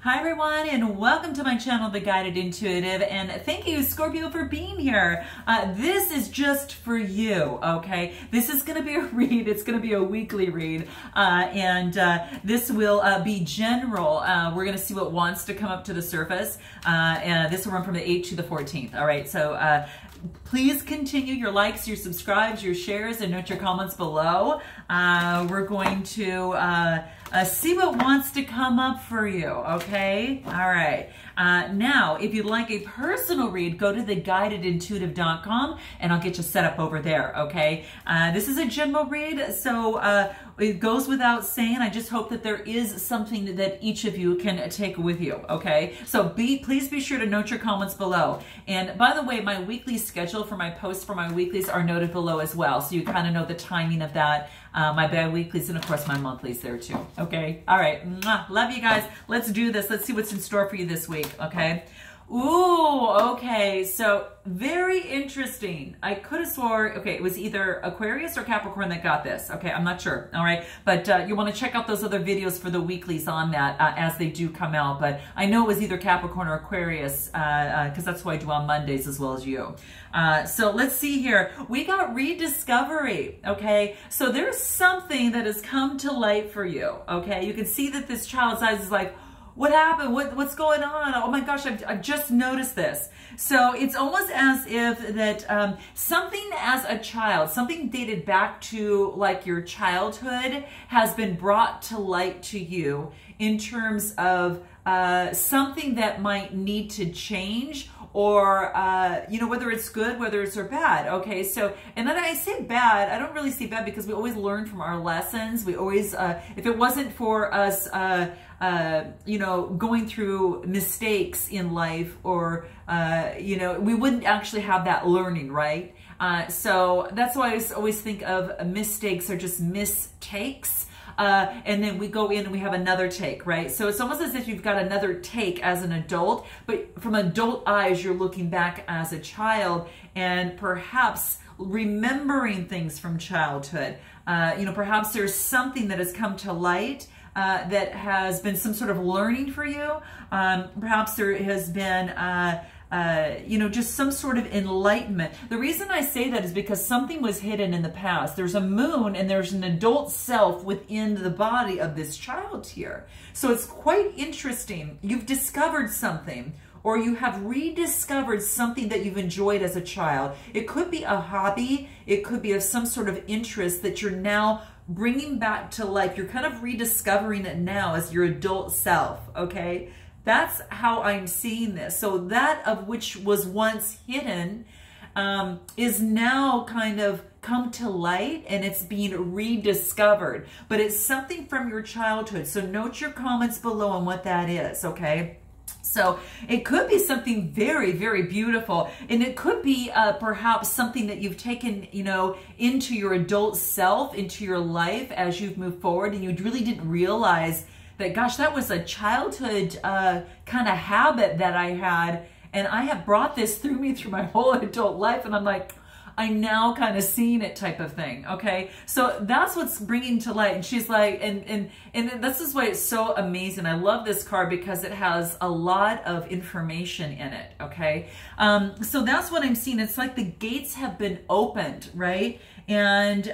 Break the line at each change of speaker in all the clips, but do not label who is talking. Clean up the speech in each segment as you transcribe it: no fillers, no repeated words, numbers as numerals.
Hi everyone, and welcome to my channel, The Guided Intuitive, and thank you, Scorpio, for being here. This is just for you, okay? This is going to be a read. It's going to be a weekly read, and this will be general. We're going to see what wants to come up to the surface, and this will run from the 8th to the 14th, all right? So please continue your likes, your subscribes, your shares, and note your comments below. We're going to see what wants to come up for you, okay? All right. Now, if you'd like a personal read, go to theguidedintuitive.com and I'll get you set up over there, okay? This is a general read, so it goes without saying. I just hope that there is something that each of you can take with you, okay? So please be sure to note your comments below. And by the way, my weekly schedule for my posts for my weeklies are noted below as well, so you kind of know the timing of that. My bi-weeklies and of course my monthlies there too, okay? All right, mwah. Love you guys. Let's do this. Let's see what's in store for you this week, okay? Ooh, okay, so very interesting. I could have swore, okay, it was either Aquarius or Capricorn that got this. Okay, I'm not sure, all right? But you want to check out those other videos for the weeklies on that as they do come out. But I know it was either Capricorn or Aquarius because that's who I do on Mondays as well as you. So let's see here. We got rediscovery, okay? So there's something that has come to light for you, okay? You can see that this child's eyes is like, what happened? What's going on? Oh my gosh, I've just noticed this. So it's almost as if that something as a child, something dated back to like your childhood has been brought to light to you in terms of something that might need to change, or, you know, whether it's good, whether it's bad, okay? So, and then I say bad, I don't really see bad because we always learn from our lessons. We always, if it wasn't for us, you know, going through mistakes in life, or, you know, we wouldn't actually have that learning, right? So that's why I always think of mistakes are just mistakes. And then we go in and we have another take, right? So it's almost as if you've got another take as an adult, but from adult eyes, you're looking back as a child and perhaps remembering things from childhood. You know, perhaps there's something that has come to light that has been some sort of learning for you. Perhaps there has been you know, just some sort of enlightenment. The reason I say that is because something was hidden in the past. There's a moon and there's an adult self within the body of this child here. So it's quite interesting. You've discovered something, or you have rediscovered something that you've enjoyed as a child. It could be a hobby. It could be of some sort of interest that you're now bringing back to life. You're kind of rediscovering it now as your adult self, okay? That's how I'm seeing this. So that of which was once hidden is now kind of come to light, and it's being rediscovered. But it's something from your childhood. So note your comments below on what that is, okay? So it could be something very, very beautiful. And it could be perhaps something that you've taken, you know, into your adult self, into your life as you've moved forward, and you really didn't realize that, gosh, that was a childhood kind of habit that I had, and I have brought this through me through my whole adult life, and I'm like, I'm now kind of seeing it type of thing, okay? So that's what's bringing to light. And she's like, and this is why it's so amazing. I love this card because it has a lot of information in it, okay? So that's what I'm seeing. It's like the gates have been opened, right? And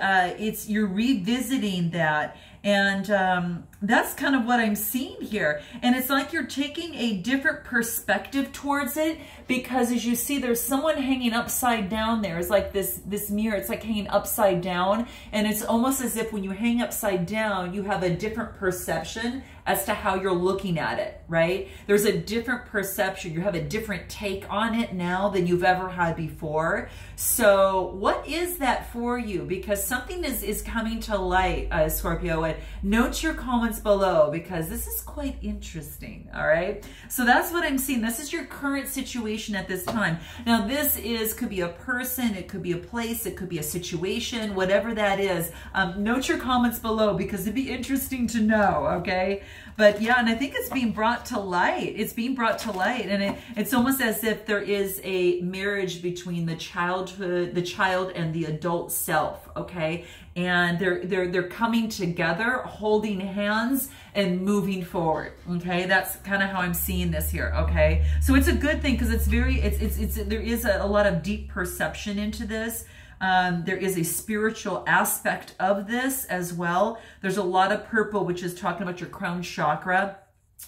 you're revisiting that. And that's kind of what I'm seeing here. And it's like you're taking a different perspective towards it, because as you see, there's someone hanging upside down there. It's like this mirror, it's like hanging upside down. And it's almost as if when you hang upside down, you have a different perception as to how you're looking at it, right? There's a different perception. You have a different take on it now than you've ever had before. So what is that for you? Because something is coming to light, Scorpio, and note your comments below because this is quite interesting, all right? So that's what I'm seeing. This is your current situation at this time. Now this could be a person, it could be a place, it could be a situation, whatever that is. Note your comments below because it'd be interesting to know, okay? But yeah, and I think it's being brought to light. It's being brought to light. And it's almost as if there is a marriage between the child and the adult self, okay? And they're coming together, holding hands and moving forward, okay? That's kind of how I'm seeing this here, okay? So it's a good thing because it's very, there is a lot of deep perception into this. There is a spiritual aspect of this as well. There's a lot of purple, which is talking about your crown chakra.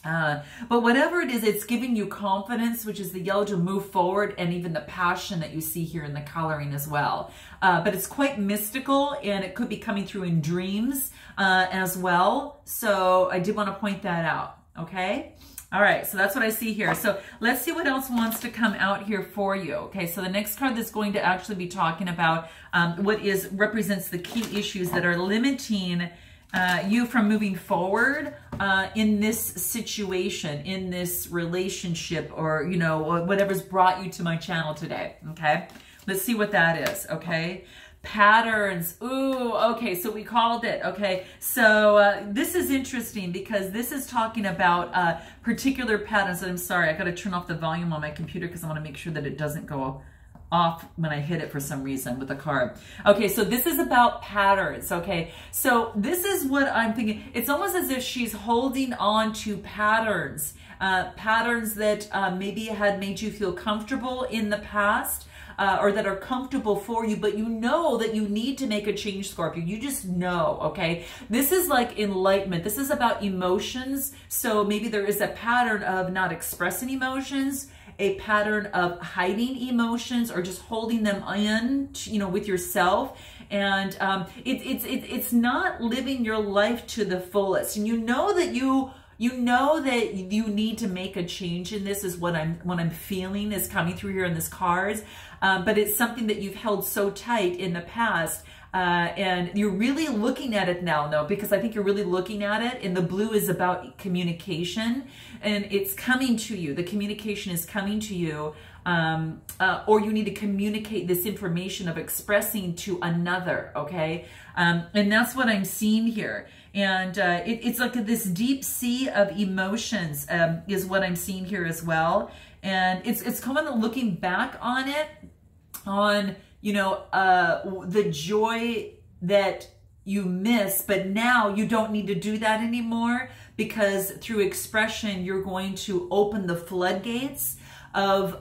But whatever it is, it's giving you confidence, which is the yellow, to move forward, and even the passion that you see here in the coloring as well. But it's quite mystical, and it could be coming through in dreams as well. So I did want to point that out, okay? All right, so that's what I see here. So let's see what else wants to come out here for you. Okay, so the next card that's going to actually be talking about what represents the key issues that are limiting you from moving forward in this situation, in this relationship, or, you know, whatever's brought you to my channel today, okay? Let's see what that is, okay? Patterns. Ooh, okay, so we called it, okay? So this is interesting because this is talking about particular patterns. And I'm sorry, I got to turn off the volume on my computer because I want to make sure that it doesn't go off when I hit it for some reason with the card. Okay, so this is about patterns, okay? So this is what I'm thinking. It's almost as if she's holding on to patterns, patterns that maybe had made you feel comfortable in the past, or that are comfortable for you, but you know that you need to make a change, Scorpio. You just know, okay? This is like enlightenment. This is about emotions. So maybe there is a pattern of not expressing emotions, a pattern of hiding emotions, or just holding them in, you know, with yourself. And it's not living your life to the fullest. And you know that you need to make a change in this, is what I'm feeling is coming through here in this cards. But it's something that you've held so tight in the past. And you're really looking at it now, though, because I think you're really looking at it. And the blue is about communication, and it's coming to you. The communication is coming to you, or you need to communicate this information of expressing to another, okay? And that's what I'm seeing here. And it's like this deep sea of emotions is what I'm seeing here as well. And it's kind of looking back on it, on, you know, the joy that you miss, but now you don't need to do that anymore, because through expression, you're going to open the floodgates of,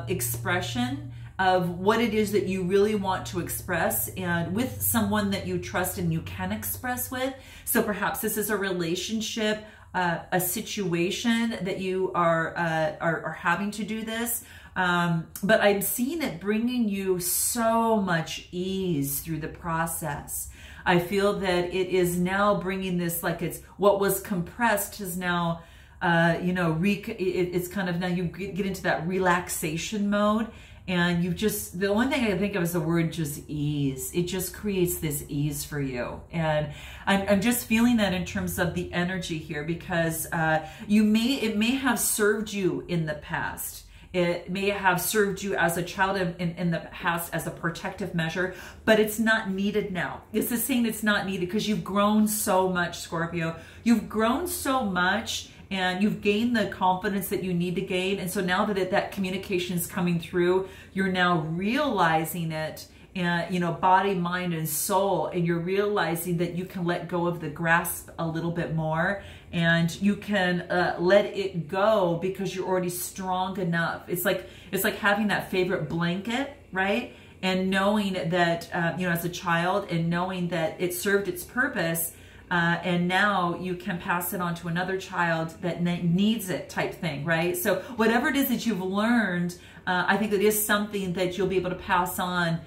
expression of what it is that you really want to express, and with someone that you trust and you can express with. So perhaps this is a relationship, a situation that you are having to do this. But I'm seeing it bringing you so much ease through the process. I feel that it is now bringing this, like it's what was compressed is now, it's kind of now you get into that relaxation mode. And you just, the only thing I can think of is the word just ease. It just creates this ease for you. And I'm just feeling that in terms of the energy here, because it may have served you in the past. It may have served you as a child in the past as a protective measure, but it's not needed now. This is saying it's not needed because you've grown so much, Scorpio. You've grown so much, and you've gained the confidence that you need to gain. And so now that that communication is coming through, you're now realizing it, and body, mind, and soul, and you're realizing that you can let go of the grasp a little bit more, and you can let it go because you're already strong enough. It's like having that favorite blanket, right? And knowing that, as a child, and knowing that it served its purpose, and now you can pass it on to another child that needs it, type thing, right? So whatever it is that you've learned, I think it is something that you'll be able to pass on,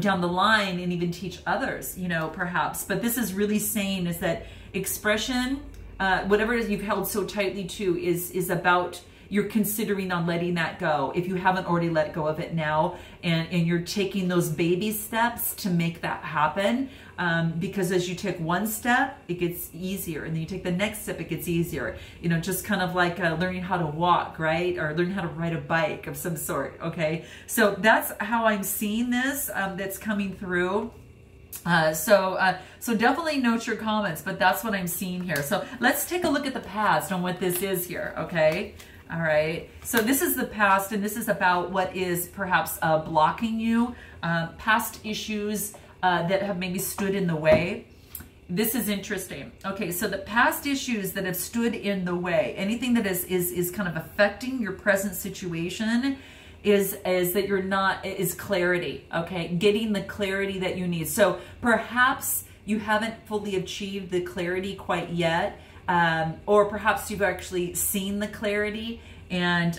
down the line, and even teach others, perhaps. But this is really saying is that expression, whatever it is you've held so tightly to, is about, you're considering on letting that go. If you haven't already let go of it now, and you're taking those baby steps to make that happen, because as you take one step, it gets easier, and then you take the next step, it gets easier. Just kind of like learning how to walk, right? Or learning how to ride a bike of some sort, okay? So that's how I'm seeing this, that's coming through. So definitely note your comments, but that's what I'm seeing here. So let's take a look at the past on what this is here, okay? All right, so this is the past, and this is about what is perhaps blocking you, past issues that have maybe stood in the way. This is interesting. Okay, so the past issues that have stood in the way, anything that is kind of affecting your present situation, is that you're not, is clarity, okay? Getting the clarity that you need. So perhaps you haven't fully achieved the clarity quite yet, or perhaps you've actually seen the clarity and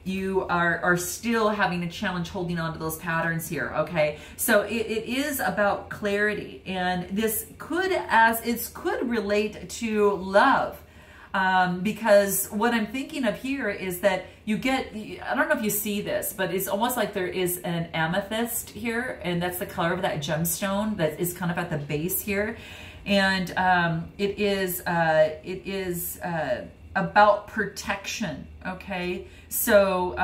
you are still having a challenge holding on to those patterns here, okay? So it is about clarity, and this could relate to love. Because what I'm thinking of here is that you get, I don't know if you see this, but it's almost like there is an amethyst here, and that's the color of that gemstone that is kind of at the base here. And it is about protection, okay? So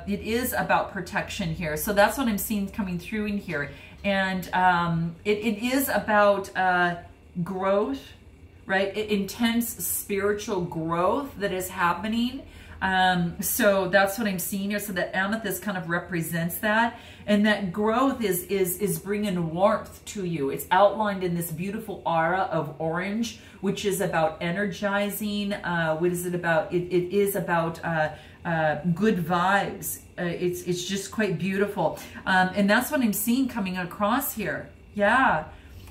it is about protection here. So that's what I'm seeing coming through in here. And it is about growth, right? Intense spiritual growth that is happening. So that's what I'm seeing here. So that amethyst kind of represents that. And that growth is bringing warmth to you. It's outlined in this beautiful aura of orange, which is about energizing. What is it about? It is about good vibes. It's just quite beautiful. And that's what I'm seeing coming across here. Yeah.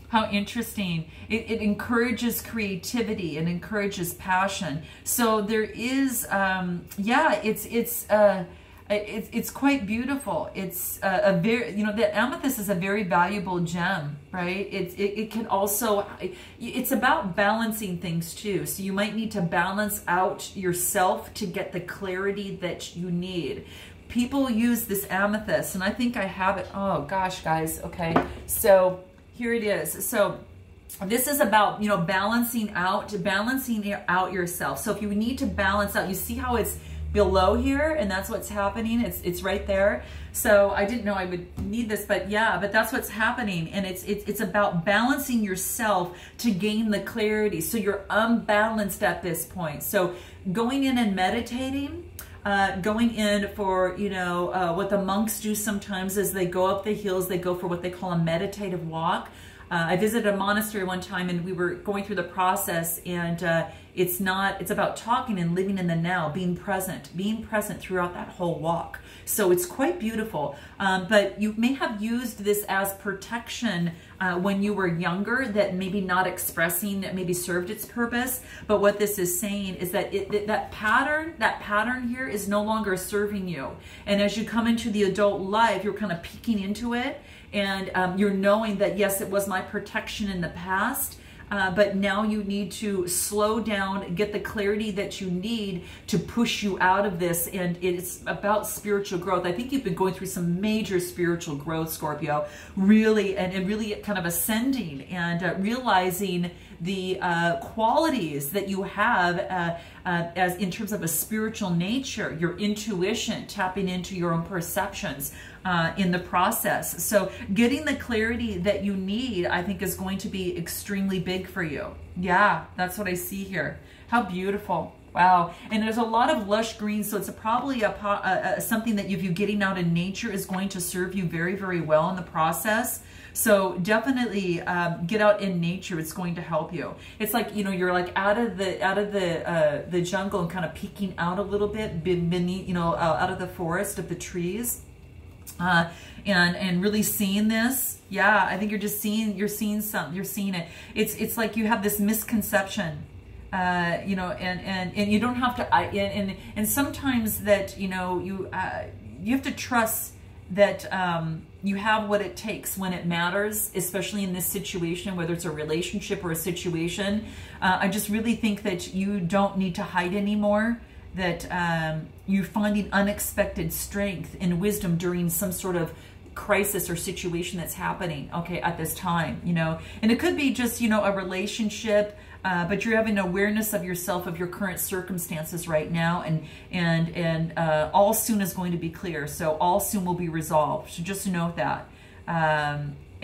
How interesting. It encourages creativity and encourages passion. So there is, yeah, it's quite beautiful. It's a very, you know, the amethyst is a very valuable gem, right? It can also, it's about balancing things too. So you might need to balance out yourself to get the clarity that you need. People use this amethyst, and I think I have it. Oh gosh, guys. Okay. So here it is. So this is about, you know, balancing out yourself. So if you need to balance out, you see how it's below here, and that's what's happening. It's right there. So I didn't know I would need this, but yeah, but that's what's happening. And it's about balancing yourself to gain the clarity. So you're unbalanced at this point. So going in and meditating, going in for, you know, what the monks do sometimes is they go up the hills, they go for what they call a meditative walk. I visited a monastery one time, and we were going through the process, and it's about talking and living in the now, being present throughout that whole walk. So it's quite beautiful. But you may have used this as protection when you were younger, that maybe not expressing, that maybe served its purpose. But what this is saying is that that pattern here is no longer serving you. And as you come into the adult life, you're kind of peeking into it, and you're knowing that, yes, it was my protection in the past, but now you need to slow down, get the clarity that you need to push you out of this. And it's about spiritual growth. I think you've been going through some major spiritual growth, Scorpio, really, and really kind of ascending and realizing the qualities that you have as in terms of a spiritual nature, your intuition, tapping into your own perceptions in the process. So getting the clarity that you need, I think, is going to be extremely big for you. Yeah, that's what I see here. How beautiful. Wow. And there's a lot of lush green, so it's probably something that if you're getting out in nature is going to serve you very, very well in the process. So definitely get out in nature. It's going to help you. It's like, you know, you're like out of the jungle and kind of peeking out a little bit beneath, you know, out of the forest of the trees, and really seeing this. Yeah, I think you're seeing something. You're seeing it. It's like you have this misconception. You know, and you don't have to, and sometimes that, you know, you have to trust that you have what it takes when it matters, especially in this situation, whether it's a relationship or a situation. I just really think that you don't need to hide anymore, that you're finding unexpected strength and wisdom during some sort of crisis or situation that's happening, okay, at this time, you know. And it could be just, you know, a relationship, but you're having awareness of yourself, of your current circumstances right now, and all soon is going to be clear. So all soon will be resolved. So just note that.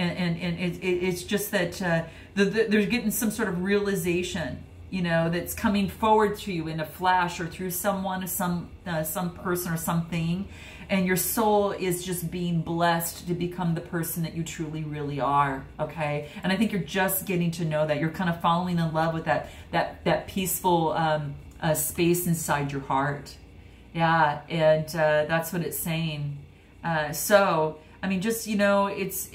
it's just that they're getting some sort of realization, you know, that's coming forward to you in a flash or through someone, some person or something, and your soul is just being blessed to become the person that you truly really are. Okay, and I think you're just getting to know that. You're kind of falling in love with that peaceful space inside your heart. Yeah, and that's what it's saying. So I mean, just, you know, it's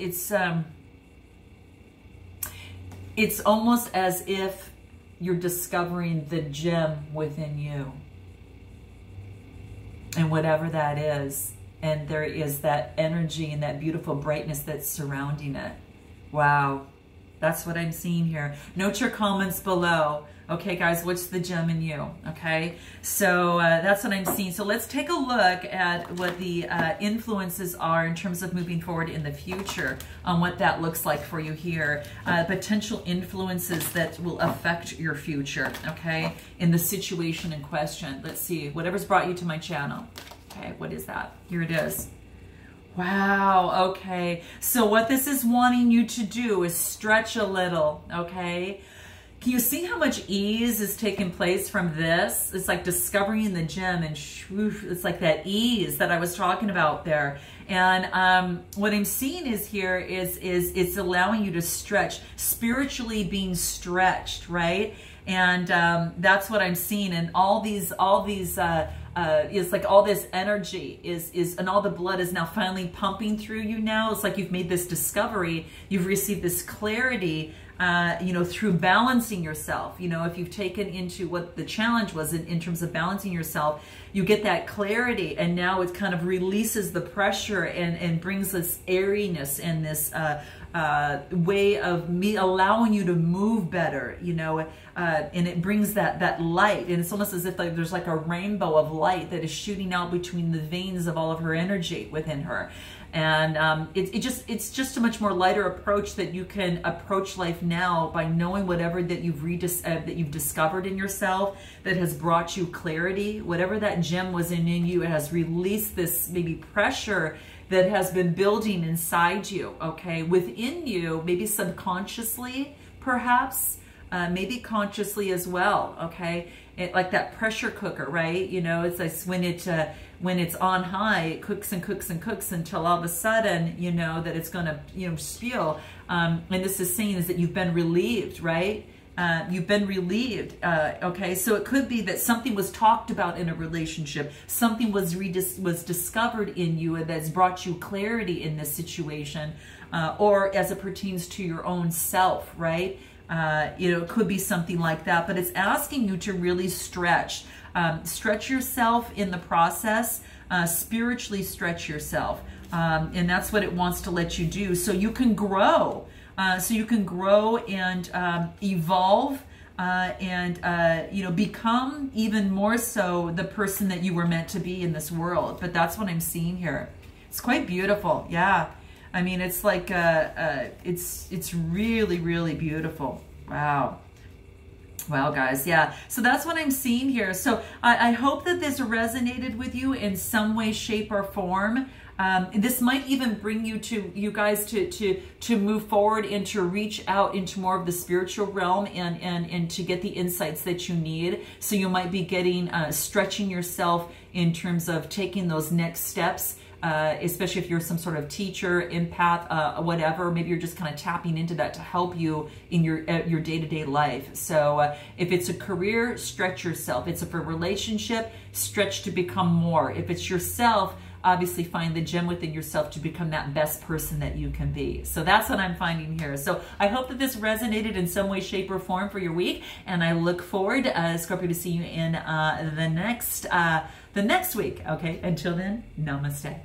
almost as if you're discovering the gem within you, and whatever that is, and there is that energy and that beautiful brightness that's surrounding it. Wow, that's what I'm seeing here. Note your comments below. Okay, guys, what's the gem in you? Okay, so that's what I'm seeing. So let's take a look at what the influences are in terms of moving forward in the future, on what that looks like for you here. Potential influences that will affect your future, okay, in the situation in question. Let's see, whatever's brought you to my channel. Okay, what is that? Here it is. Wow, okay. So what this is wanting you to do is stretch a little, okay? Can you see how much ease is taking place from this? It's like discovering the gem, and it's like that ease that I was talking about there. And what I'm seeing is here is it's allowing you to stretch, spiritually being stretched, right? And that's what I'm seeing. And all these it's like all this energy is and all the blood is now finally pumping through you now. It's like you've made this discovery, you've received this clarity, you know, through balancing yourself. You know, if you've taken into what the challenge was in terms of balancing yourself, you get that clarity, and now it kind of releases the pressure and brings this airiness and this way of me allowing you to move better, you know, and it brings that light, and it's almost as if like there's like a rainbow of light that is shooting out between the veins of all of her energy within her. And it's just a much more lighter approach that you can approach life now by knowing whatever that you've discovered in yourself that has brought you clarity. Whatever that gem was in you, it has released this maybe pressure that has been building inside you, okay, within you, maybe subconsciously, perhaps, maybe consciously as well, okay? Like that pressure cooker, right? You know, it's like when it's on high, it cooks and cooks and cooks until all of a sudden, you know, that it's going to, you know, spill. And this is saying is that you've been relieved, right? You've been relieved. Okay, so it could be that something was talked about in a relationship, something was discovered in you, and that's brought you clarity in this situation, or as it pertains to your own self, right? You know, it could be something like that, but it's asking you to really stretch yourself in the process, spiritually stretch yourself, and that's what it wants to let you do, so you can grow. So you can grow and evolve and, you know, become even more so the person that you were meant to be in this world. But that's what I'm seeing here. It's quite beautiful. Yeah. I mean, it's like, it's really, really beautiful. Wow. Wow, guys. Yeah. So that's what I'm seeing here. So I hope that this resonated with you in some way, shape, or form. This might even bring you guys to move forward and to reach out into more of the spiritual realm and to get the insights that you need. So you might be getting, stretching yourself in terms of taking those next steps, especially if you're some sort of teacher, empath, whatever. Maybe you're just kind of tapping into that to help you in your day-to-day life. So if it's a career, stretch yourself. If it's a relationship, stretch to become more. If it's yourself, obviously find the gem within yourself to become that best person that you can be. So that's what I'm finding here. So I hope that this resonated in some way, shape, or form for your week. And I look forward, Scorpio, to see you in the next week. Okay, until then, namaste.